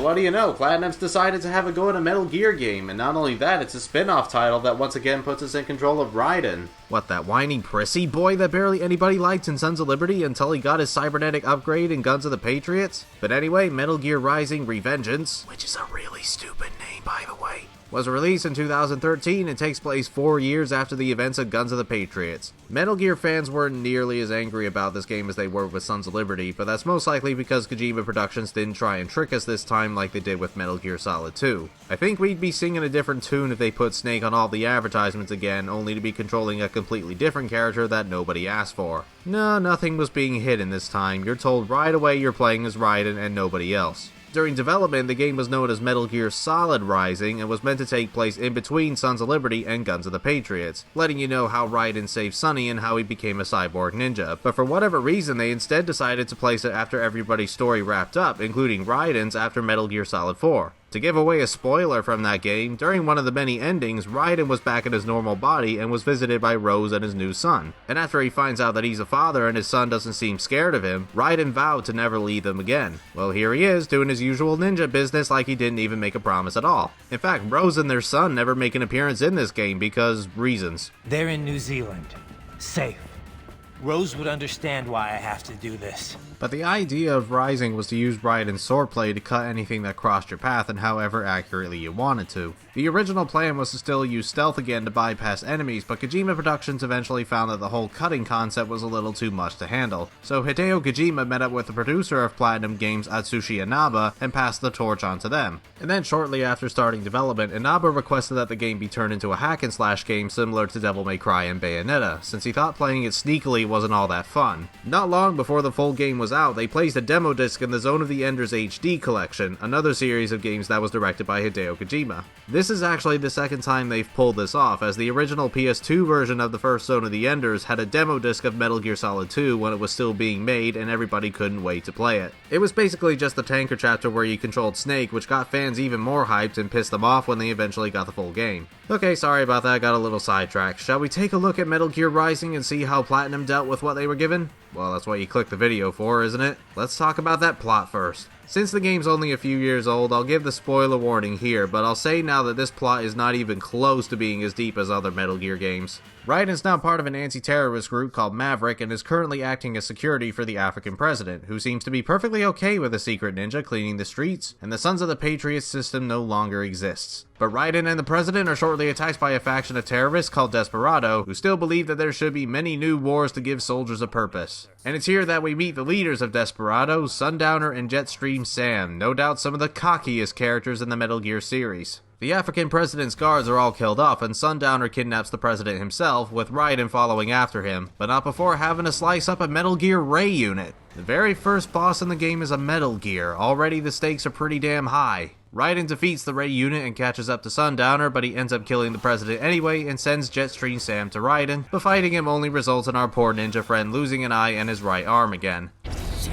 Well, what do you know? Platinum's decided to have a go at a Metal Gear game, and not only that, it's a spin-off title that once again puts us in control of Raiden. What, that whiny prissy boy that barely anybody liked in Sons of Liberty until he got his cybernetic upgrade in Guns of the Patriots? But anyway, Metal Gear Rising: Revengeance, which is a really stupid name by the way, was released in 2013 and takes place 4 years after the events of Guns of the Patriots. Metal Gear fans weren't nearly as angry about this game as they were with Sons of Liberty, but that's most likely because Kojima Productions didn't try and trick us this time like they did with Metal Gear Solid 2. I think we'd be singing a different tune if they put Snake on all the advertisements again, only to be controlling a completely different character that nobody asked for. No, nothing was being hidden this time. You're told right away you're playing as Raiden and nobody else. During development, the game was known as Metal Gear Solid Rising and was meant to take place in between Sons of Liberty and Guns of the Patriots, letting you know how Raiden saved Sonny and how he became a cyborg ninja. But for whatever reason, they instead decided to place it after everybody's story wrapped up, including Raiden's after Metal Gear Solid 4. To give away a spoiler from that game, during one of the many endings, Raiden was back in his normal body and was visited by Rose and his new son. And after he finds out that he's a father and his son doesn't seem scared of him, Raiden vowed to never leave them again. Well, here he is, doing his usual ninja business like he didn't even make a promise at all. In fact, Rose and their son never make an appearance in this game because reasons. They're in New Zealand. Safe. Rose would understand why I have to do this. But the idea of Rising was to use Raiden's swordplay to cut anything that crossed your path and however accurately you wanted to. The original plan was to still use stealth again to bypass enemies, but Kojima Productions eventually found that the whole cutting concept was a little too much to handle. So Hideo Kojima met up with the producer of Platinum Games, Atsushi Inaba, and passed the torch on to them. And then shortly after starting development, Inaba requested that the game be turned into a hack-and-slash game similar to Devil May Cry and Bayonetta, since he thought playing it sneakily wasn't all that fun. Not long before the full game was out, they placed a demo disc in the Zone of the Enders HD collection, another series of games that was directed by Hideo Kojima. This is actually the second time they've pulled this off, as the original PS2 version of the first Zone of the Enders had a demo disc of Metal Gear Solid 2 when it was still being made and everybody couldn't wait to play it. It was basically just the tanker chapter where you controlled Snake, which got fans even more hyped and pissed them off when they eventually got the full game. Okay, sorry about that, got a little sidetracked. Shall we take a look at Metal Gear Rising and see how Platinum dealt with what they were given? Well, that's what you clicked the video for, isn't it? Let's talk about that plot first. Since the game's only a few years old, I'll give the spoiler warning here, but I'll say now that this plot is not even close to being as deep as other Metal Gear games. Raiden's now part of an anti-terrorist group called Maverick and is currently acting as security for the African president, who seems to be perfectly okay with a secret ninja cleaning the streets, and the Sons of the Patriots system no longer exists. But Raiden and the president are shortly attacked by a faction of terrorists called Desperado, who still believe that there should be many new wars to give soldiers a purpose. And it's here that we meet the leaders of Desperado, Sundowner and Jetstream Sam, no doubt some of the cockiest characters in the Metal Gear series. The African president's guards are all killed off and Sundowner kidnaps the president himself, with Raiden following after him, but not before having to slice up a Metal Gear Ray unit. The very first boss in the game is a Metal Gear, already the stakes are pretty damn high. Raiden defeats the Ray unit and catches up to Sundowner, but he ends up killing the president anyway and sends Jetstream Sam to Raiden, but fighting him only results in our poor ninja friend losing an eye and his right arm again. Shit,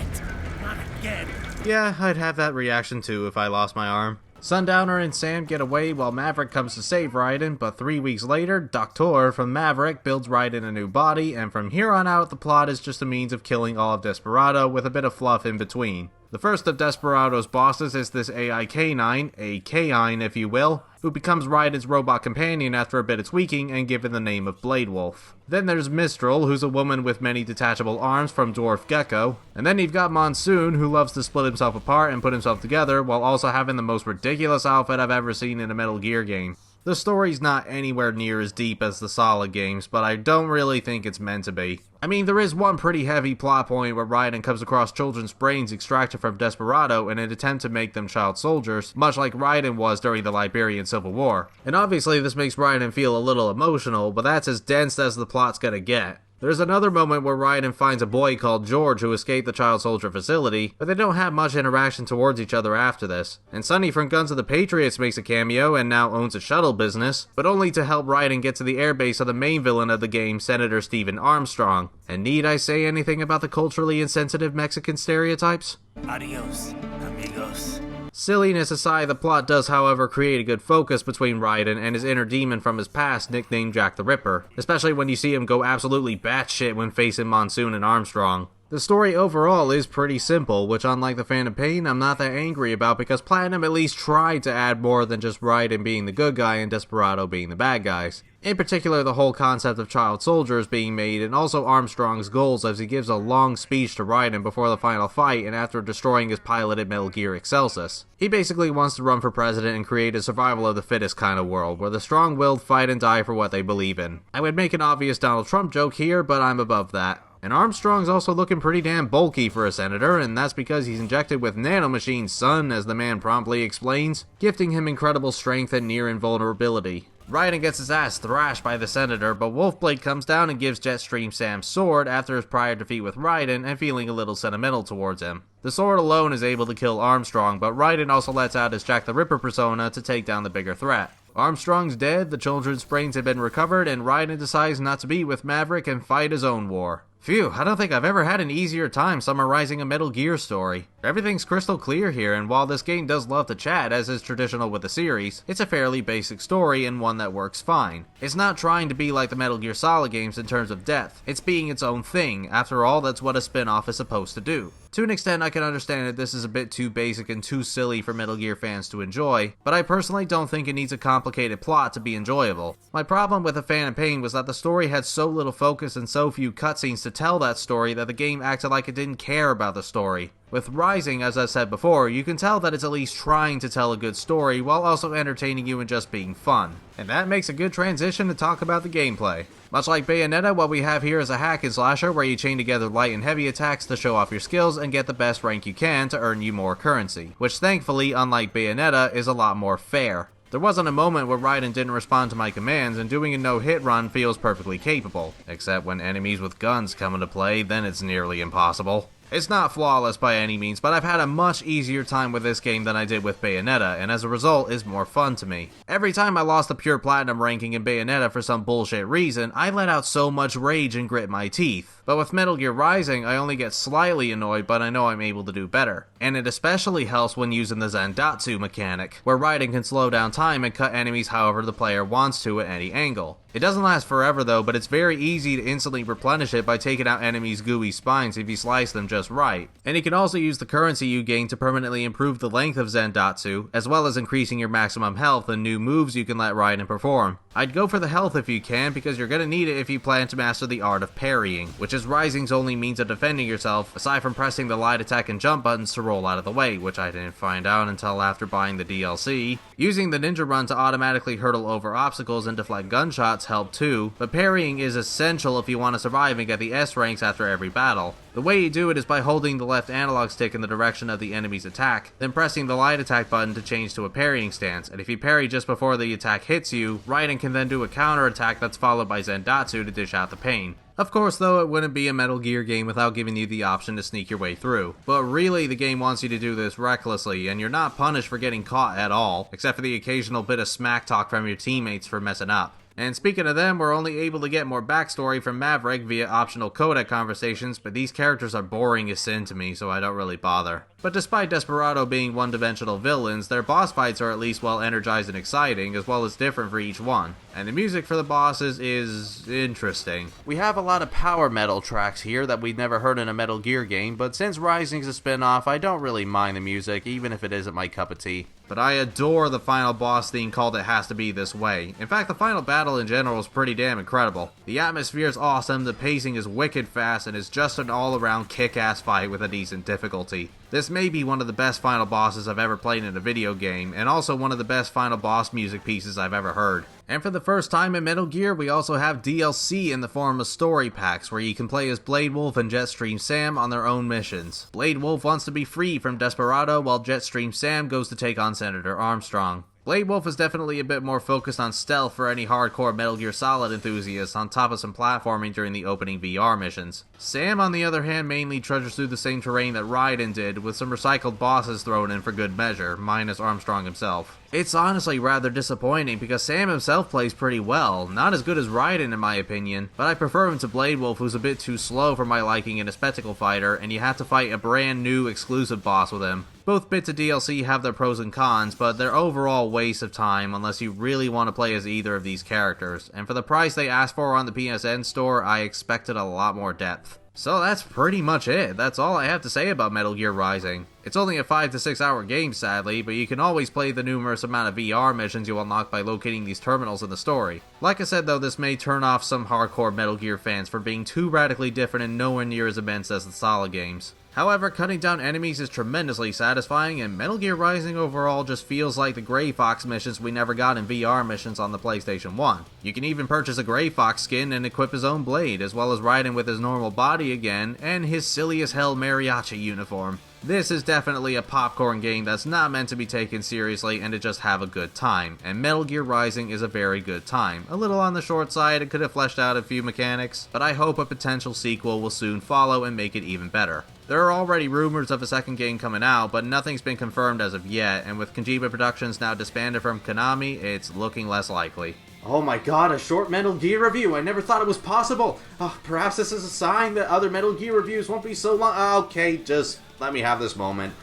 not again. Yeah, I'd have that reaction too if I lost my arm. Sundowner and Sam get away while Maverick comes to save Raiden, but 3 weeks later, Doctor from Maverick builds Raiden a new body, and from here on out the plot is just a means of killing all of Desperado with a bit of fluff in between. The first of Desperado's bosses is this AI K9, a K-9 if you will, who becomes Raiden's robot companion after a bit of tweaking and given the name of Blade Wolf. Then there's Mistral, who's a woman with many detachable arms from Dwarf Gecko. And then you've got Monsoon, who loves to split himself apart and put himself together while also having the most ridiculous outfit I've ever seen in a Metal Gear game. The story's not anywhere near as deep as the Solid games, but I don't really think it's meant to be. I mean, there is one pretty heavy plot point where Raiden comes across children's brains extracted from Desperado in an attempt to make them child soldiers, much like Raiden was during the Liberian Civil War. And obviously this makes Raiden feel a little emotional, but that's as dense as the plot's gonna get. There's another moment where Raiden finds a boy called George who escaped the child soldier facility, but they don't have much interaction towards each other after this. And Sonny from Guns of the Patriots makes a cameo and now owns a shuttle business, but only to help Raiden get to the airbase of the main villain of the game, Senator Stephen Armstrong. And need I say anything about the culturally insensitive Mexican stereotypes? Adios, amigos. Silliness aside, the plot does however create a good focus between Raiden and his inner demon from his past nicknamed Jack the Ripper, especially when you see him go absolutely batshit when facing Monsoon and Armstrong. The story overall is pretty simple, which unlike the Phantom Pain, I'm not that angry about because Platinum at least tried to add more than just Raiden being the good guy and Desperado being the bad guys. In particular, the whole concept of child soldiers being made, and also Armstrong's goals as he gives a long speech to Raiden before the final fight and after destroying his piloted Metal Gear Excelsis. He basically wants to run for president and create a survival of the fittest kind of world, where the strong-willed fight and die for what they believe in. I would make an obvious Donald Trump joke here, but I'm above that. And Armstrong's also looking pretty damn bulky for a senator, and that's because he's injected with nanomachines, son, as the man promptly explains, gifting him incredible strength and near invulnerability. Raiden gets his ass thrashed by the senator, but Wolfblade comes down and gives Jetstream Sam's sword after his prior defeat with Raiden and feeling a little sentimental towards him. The sword alone is able to kill Armstrong, but Raiden also lets out his Jack the Ripper persona to take down the bigger threat. Armstrong's dead, the children's brains have been recovered, and Raiden decides not to be with Maverick and fight his own war. Phew, I don't think I've ever had an easier time summarizing a Metal Gear story. Everything's crystal clear here, and while this game does love to chat, as is traditional with the series, it's a fairly basic story and one that works fine. It's not trying to be like the Metal Gear Solid games in terms of depth, it's being its own thing. After all, that's what a spin-off is supposed to do. To an extent, I can understand that this is a bit too basic and too silly for Metal Gear fans to enjoy, but I personally don't think it needs a complicated plot to be enjoyable. My problem with The Phantom Pain was that the story had so little focus and so few cutscenes to tell that story that the game acted like it didn't care about the story. With Rising, as I said before, you can tell that it's at least trying to tell a good story while also entertaining you and just being fun. And that makes a good transition to talk about the gameplay. Much like Bayonetta, what we have here is a hack and slasher where you chain together light and heavy attacks to show off your skills and get the best rank you can to earn you more currency, which thankfully, unlike Bayonetta, is a lot more fair. There wasn't a moment where Raiden didn't respond to my commands, and doing a no-hit run feels perfectly capable. Except when enemies with guns come into play, then it's nearly impossible. It's not flawless by any means, but I've had a much easier time with this game than I did with Bayonetta, and as a result, is more fun to me. Every time I lost the pure platinum ranking in Bayonetta for some bullshit reason, I let out so much rage and grit my teeth. But with Metal Gear Rising, I only get slightly annoyed, but I know I'm able to do better. And it especially helps when using the Zandatsu mechanic, where Raiden can slow down time and cut enemies however the player wants to at any angle. It doesn't last forever though, but it's very easy to instantly replenish it by taking out enemies' gooey spines if you slice them just right. And you can also use the currency you gain to permanently improve the length of Zandatsu, as well as increasing your maximum health and new moves you can let Raiden perform. I'd go for the health if you can, because you're gonna need it if you plan to master the art of parrying, which is Rising's only means of defending yourself, aside from pressing the light attack and jump buttons to roll out of the way, which I didn't find out until after buying the DLC. Using the ninja run to automatically hurtle over obstacles and deflect gunshots help too, but parrying is essential if you want to survive and get the S ranks after every battle. The way you do it is by holding the left analog stick in the direction of the enemy's attack, then pressing the light attack button to change to a parrying stance, and if you parry just before the attack hits you, Raiden can then do a counter attack that's followed by Zandatsu to dish out the pain. Of course though, it wouldn't be a Metal Gear game without giving you the option to sneak your way through. But really, the game wants you to do this recklessly, and you're not punished for getting caught at all, except for the occasional bit of smack talk from your teammates for messing up. And speaking of them, we're only able to get more backstory from Maverick via optional codec conversations, but these characters are boring as sin to me, so I don't really bother. But despite Desperado being one-dimensional villains, their boss fights are at least well energized and exciting, as well as different for each one. And the music for the bosses is interesting. We have a lot of power metal tracks here that we'd never heard in a Metal Gear game, but since Rising's a spin-off, I don't really mind the music, even if it isn't my cup of tea. But I adore the final boss theme called It Has to Be This Way. In fact, the final battle in general is pretty damn incredible. The atmosphere is awesome, the pacing is wicked fast, and it's just an all-around kick-ass fight with a decent difficulty. This may be one of the best final bosses I've ever played in a video game, and also one of the best final boss music pieces I've ever heard. And for the first time in Metal Gear, we also have DLC in the form of story packs, where you can play as Blade Wolf and Jetstream Sam on their own missions. Blade Wolf wants to be free from Desperado, while Jetstream Sam goes to take on Senator Armstrong. Blade Wolf is definitely a bit more focused on stealth for any hardcore Metal Gear Solid enthusiasts, on top of some platforming during the opening VR missions. Sam, on the other hand, mainly trudges through the same terrain that Raiden did, with some recycled bosses thrown in for good measure, minus Armstrong himself. It's honestly rather disappointing because Sam himself plays pretty well, not as good as Raiden in my opinion, but I prefer him to Blade Wolf, who's a bit too slow for my liking in a spectacle fighter, and you have to fight a brand new exclusive boss with him. Both bits of DLC have their pros and cons, but they're overall waste of time unless you really want to play as either of these characters, and for the price they asked for on the PSN store, I expected a lot more depth. So that's pretty much it. That's all I have to say about Metal Gear Rising. It's only a 5 to 6 hour game sadly, but you can always play the numerous amount of VR missions you unlock by locating these terminals in the story. Like I said though, this may turn off some hardcore Metal Gear fans for being too radically different and nowhere near as immense as the Solid games. However, cutting down enemies is tremendously satisfying, and Metal Gear Rising overall just feels like the Grey Fox missions we never got in VR missions on the PlayStation 1. You can even purchase a Grey Fox skin and equip his own blade, as well as Raiden with his normal body again, and his silly as hell mariachi uniform. This is definitely a popcorn game that's not meant to be taken seriously and to just have a good time, and Metal Gear Rising is a very good time. A little on the short side, it could have fleshed out a few mechanics, but I hope a potential sequel will soon follow and make it even better. There are already rumors of a second game coming out, but nothing's been confirmed as of yet, and with Kojima Productions now disbanded from Konami, it's looking less likely. Oh my god, a short Metal Gear review. I never thought it was possible. Perhaps this is a sign that other Metal Gear reviews won't be so long. Okay, just let me have this moment.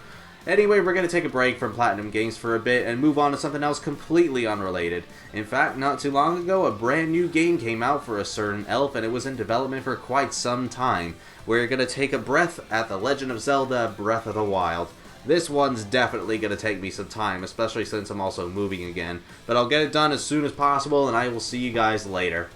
Anyway, we're going to take a break from Platinum Games for a bit and move on to something else completely unrelated. In fact, not too long ago, a brand new game came out for a certain elf, and it was in development for quite some time. We're going to take a breath at The Legend of Zelda Breath of the Wild. This one's definitely going to take me some time, especially since I'm also moving again. But I'll get it done as soon as possible, and I will see you guys later.